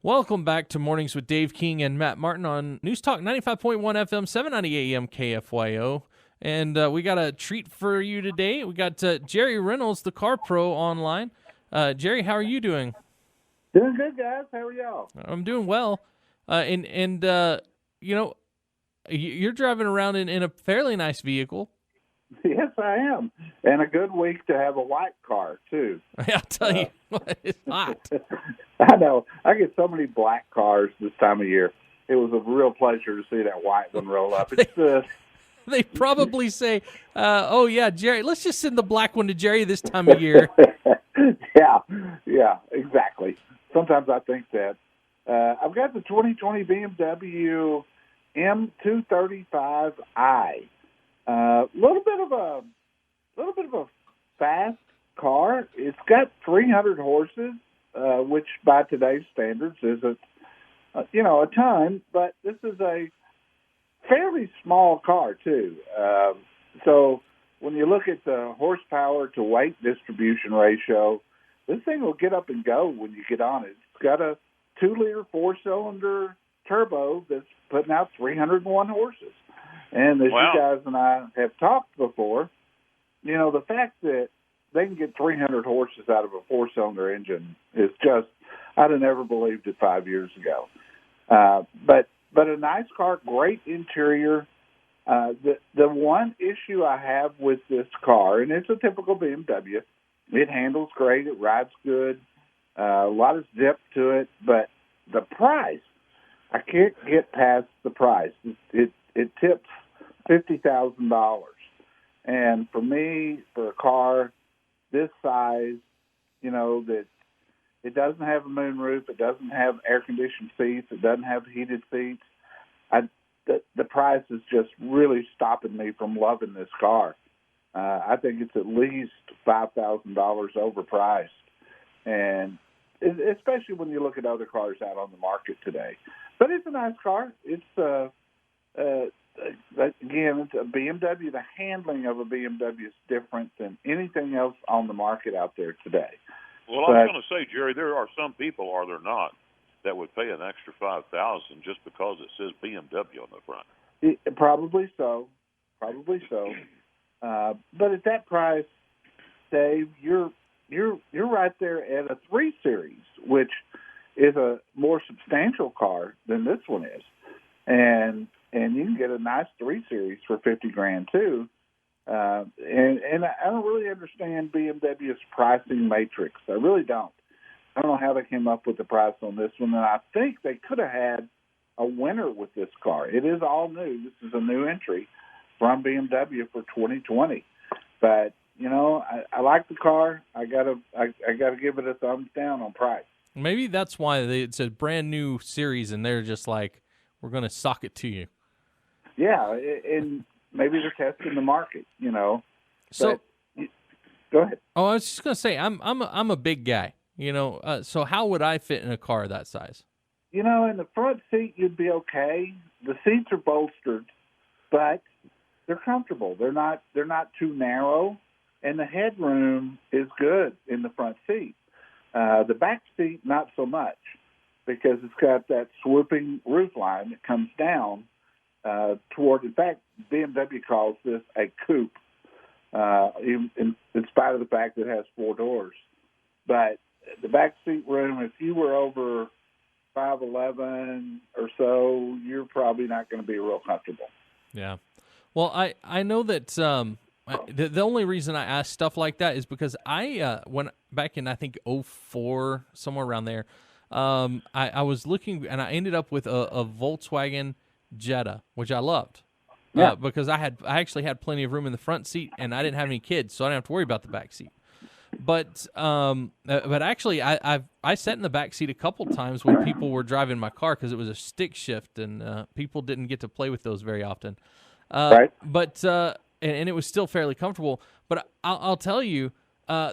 Welcome back to Mornings with Dave King and Matt Martin on News Talk 95.1 FM, 790 AM KFYO. And we got a treat for you today. We got Jerry Reynolds, the Car Pro, online. Jerry, how are you doing? Doing good, guys. How are y'all? I'm doing well. You know, you're driving around in a fairly nice vehicle. Yes, I am. And a good week to have a white car, too. I'll tell you what, it's hot. I know. I get so many black cars this time of year. It was a real pleasure to see that white one roll up. It's They probably say, oh, yeah, Jerry, let's just send the black one to Jerry this time of year. Yeah, exactly. Sometimes I think that. I've got the 2020 BMW M235i. Little bit of a fast car. It's got 300 horses, which by today's standards isn't, a ton. But this is a fairly small car too. So when you look at the horsepower to weight distribution ratio, this thing will get up and go when you get on it. It's got a 2-liter 4-cylinder turbo that's putting out 301 horses. And as you guys and I have talked before, the fact that they can get 300 horses out of a 4-cylinder engine is just, I'd have never believed it 5 years ago. But a nice car, great interior. The one issue I have with this car, and it's a typical BMW, it handles great, it rides good, a lot of zip to it, but the price, I can't get past the price. It tips $50,000. And for me, for a car this size, that it doesn't have a moonroof, it doesn't have air-conditioned seats, it doesn't have heated seats, the price is just really stopping me from loving this car. I think it's at least $5,000 overpriced, and especially when you look at other cars out on the market today. But it's a nice car. It's again, it's a BMW. The handling of a BMW is different than anything else on the market out there today. Well, I was going to say, Jerry, there are some people, are there not, that would pay an extra $5,000 just because it says BMW on the front. Probably so. But at that price, Dave, you're right there at a 3 Series, which is a more substantial car than this one is, and you can get a nice 3 Series for $50,000 too. And I don't really understand BMW's pricing matrix. I really don't. I don't know how they came up with the price on this one, and I think they could have had a winner with this car. It is all new. This is a new entry from BMW for 2020. But I like the car. I gotta give it a thumbs down on price. Maybe that's why it's a brand new series, and they're just like, we're going to sock it to you. Yeah, and maybe they're testing the market, So, go ahead. Oh, I was just going to say, I'm a big guy, so how would I fit in a car that size? In the front seat, you'd be okay. The seats are bolstered, but they're comfortable. They're not too narrow, and the headroom is good in the front seat. The back seat, not so much, because it's got that swooping roof line that comes down toward. In fact, BMW calls this a coupe, in spite of the fact that it has 4 doors. But the back seat room, if you were over 5'11" or so, you're probably not going to be real comfortable. Yeah. Well, I know that the only reason I ask stuff like that is because when back in, I think, 2004, somewhere around there, I was looking, and I ended up with a Volkswagen Jetta, which I loved. Yeah. Because I actually had plenty of room in the front seat, and I didn't have any kids, so I didn't have to worry about the back seat. But actually, I sat in the back seat a couple times when people were driving my car because it was a stick shift, and people didn't get to play with those very often. Right. But and it was still fairly comfortable. But I'll tell you,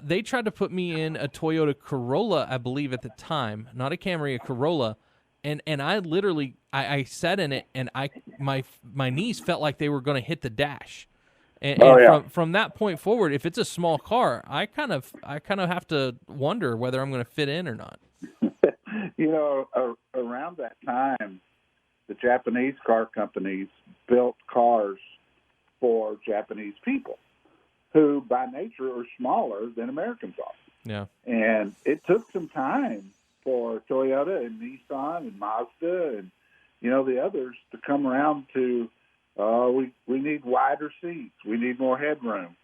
they tried to put me in a Toyota Corolla, I believe at the time, not a Camry, a Corolla, and I literally I sat in it, and my knees felt like they were going to hit the dash. And from that point forward, if it's a small car, I kind of have to wonder whether I'm going to fit in or not. Around that time, the Japanese car companies built cars for Japanese people who by nature are smaller than Americans are. Yeah. And it took some time for Toyota and Nissan and Mazda and, the others to come around to, we need wider seats. We need more headroom.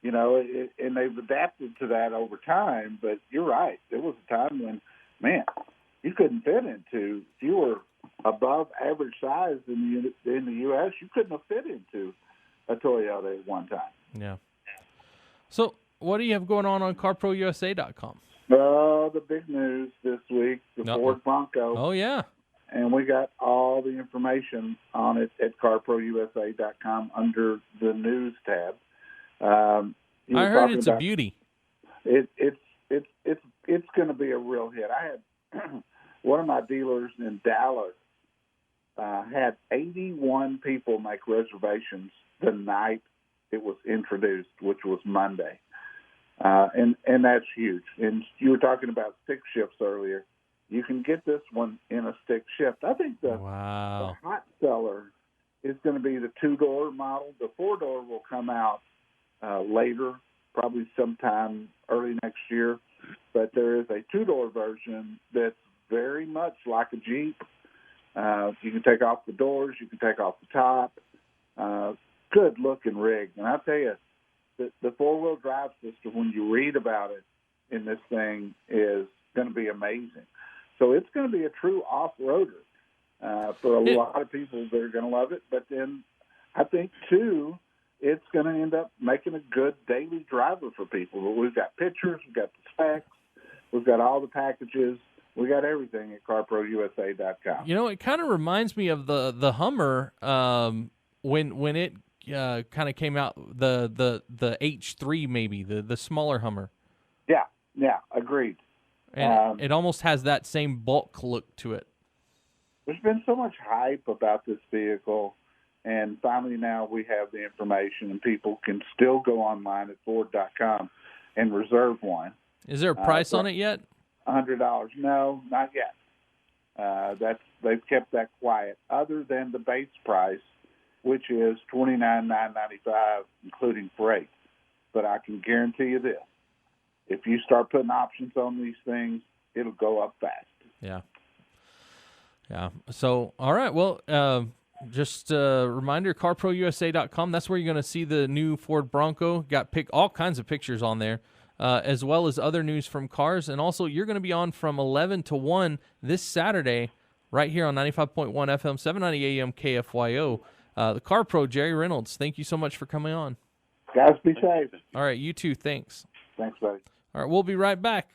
And they've adapted to that over time. But you're right. There was a time when, man, you couldn't fit into, if you were above average size in the U.S., you couldn't have fit into a Toyota at one time. Yeah. So what do you have going on CarProUSA.com? The big news this week, the Ford Bronco. Oh, yeah. And we got all the information on it at CarProUSA.com under the news tab. I heard it's a beauty. It's going to be a real hit. I had one of my dealers in Dallas had 81 people make reservations the night it was introduced, which was Monday. And that's huge. And you were talking about stick shifts earlier. You can get this one in a stick shift. I think the hot seller is going to be the two-door model. The four-door will come out later, probably sometime early next year. But there is a two-door version that's very much like a Jeep. You can take off the doors. You can take off the top. Good-looking rig. And I'll tell you, the four-wheel drive system, when you read about it in this thing, is going to be amazing. So it's going to be a true off-roader for a lot of people that are going to love it. But then I think, too, it's going to end up making a good daily driver for people. But we've got pictures, we've got the specs, we've got all the packages. We got everything at CarProUSA.com. It kind of reminds me of the Hummer when it kind of came out, the H3 maybe, the smaller Hummer. Yeah, agreed. And it almost has that same bulk look to it. There's been so much hype about this vehicle, and finally now we have the information, and people can still go online at Ford.com and reserve one. Is there a price on it yet? $100. No, not yet. They've kept that quiet, other than the base price, which is $29,995, including freight. But I can guarantee you this: if you start putting options on these things, it'll go up fast. Yeah. So, all right. Well, just a reminder: CarProUSA.com. That's where you're going to see the new Ford Bronco. Got all kinds of pictures on there. As well as other news from cars. And also, you're going to be on from 11 to 1 this Saturday right here on 95.1 FM, 790 AM KFYO. The Car Pro, Jerry Reynolds, thank you so much for coming on. Guys, be safe. All right, you too. Thanks. Thanks, buddy. All right, we'll be right back.